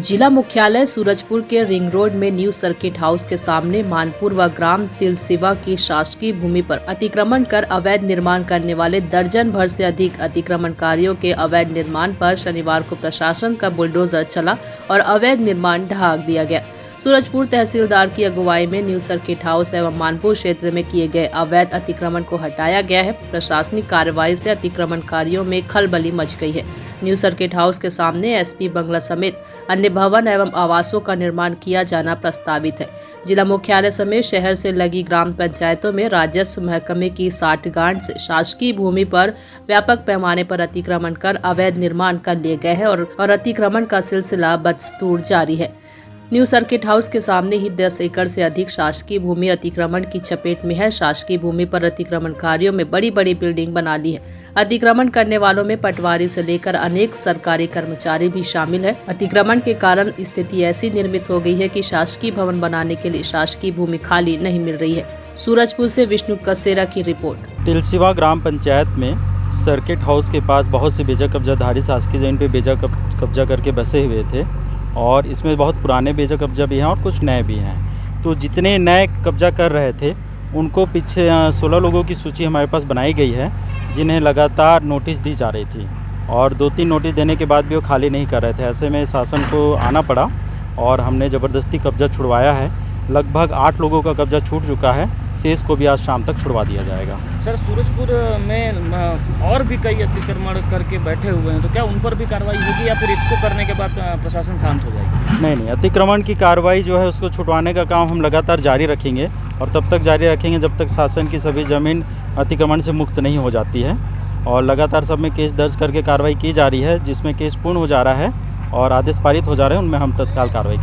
जिला मुख्यालय सूरजपुर के रिंग रोड में न्यू सर्किट हाउस के सामने मानपुर व ग्राम तिलसिवा की शासकीय भूमि पर अतिक्रमण कर अवैध निर्माण करने वाले दर्जन भर से अधिक अतिक्रमणकारियों के अवैध निर्माण पर शनिवार को प्रशासन का बुलडोजर चला और अवैध निर्माण ढाक दिया गया। सूरजपुर तहसीलदार की अगुवाई में न्यू सर्किट हाउस एवं मानपुर क्षेत्र में किए गए अवैध अतिक्रमण को हटाया गया है। प्रशासनिक कार्रवाई से अतिक्रमणकारियों में खलबली मच गई है। न्यू सर्किट हाउस के सामने एसपी बंगला समेत अन्य भवन एवं आवासों का निर्माण किया जाना प्रस्तावित है। जिला मुख्यालय समेत शहर से लगी ग्राम पंचायतों में राजस्व महकमे की 60 गांठ से शासकीय भूमि पर व्यापक पैमाने पर अतिक्रमण कर अवैध निर्माण कर लिए गए हैं और अतिक्रमण का सिलसिला बदस्तूर जारी है। न्यू सर्किट हाउस के सामने ही 10 एकड़ से अधिक शासकीय भूमि अतिक्रमण की चपेट में है। शासकीय भूमि पर अतिक्रमणकारियों में बड़ी बड़ी बिल्डिंग बना ली है। अतिक्रमण करने वालों में पटवारी से लेकर अनेक सरकारी कर्मचारी भी शामिल है। अतिक्रमण के कारण स्थिति ऐसी निर्मित हो गई है कि शासकीय भवन बनाने के लिए शासकीय भूमि खाली नहीं मिल रही है। सूरजपुर से विष्णु कसेरा की रिपोर्ट। तिलसिवा ग्राम पंचायत में सर्किट हाउस के पास बहुत से बेजा कब्जाधारी शासकीय जमीन पे बेजा कब्जा करके बसे हुए थे और इसमें बहुत पुराने बेजा कब्जा भी हैं और कुछ नए भी हैं। तो जितने नए कब्जा कर रहे थे उनको पीछे 16 लोगों की सूची हमारे पास बनाई गई है, जिन्हें लगातार नोटिस दी जा रही थी और 2-3 नोटिस देने के बाद भी वो खाली नहीं कर रहे थे। ऐसे में शासन को आना पड़ा और हमने ज़बरदस्ती कब्जा छुड़वाया है। लगभग 8 लोगों का कब्जा छूट चुका है, शेष को भी आज शाम तक छुड़वा दिया जाएगा। सर, सूरजपुर में और भी कई अतिक्रमण करके बैठे हुए हैं, तो क्या उन पर भी कार्रवाई होगी या फिर इसको करने के बाद प्रशासन शांत हो जाएगी? नहीं, अतिक्रमण की कार्रवाई जो है उसको छुटवाने का काम हम लगातार जारी रखेंगे और तब तक जारी रखेंगे जब तक शासन की सभी ज़मीन अतिक्रमण से मुक्त नहीं हो जाती है। और लगातार सब में केस दर्ज करके कार्रवाई की जा रही है, जिसमें केस पूर्ण हो जा रहा है और आदेश पारित हो जा रहे हैं, उनमें हम तत्काल कार्रवाई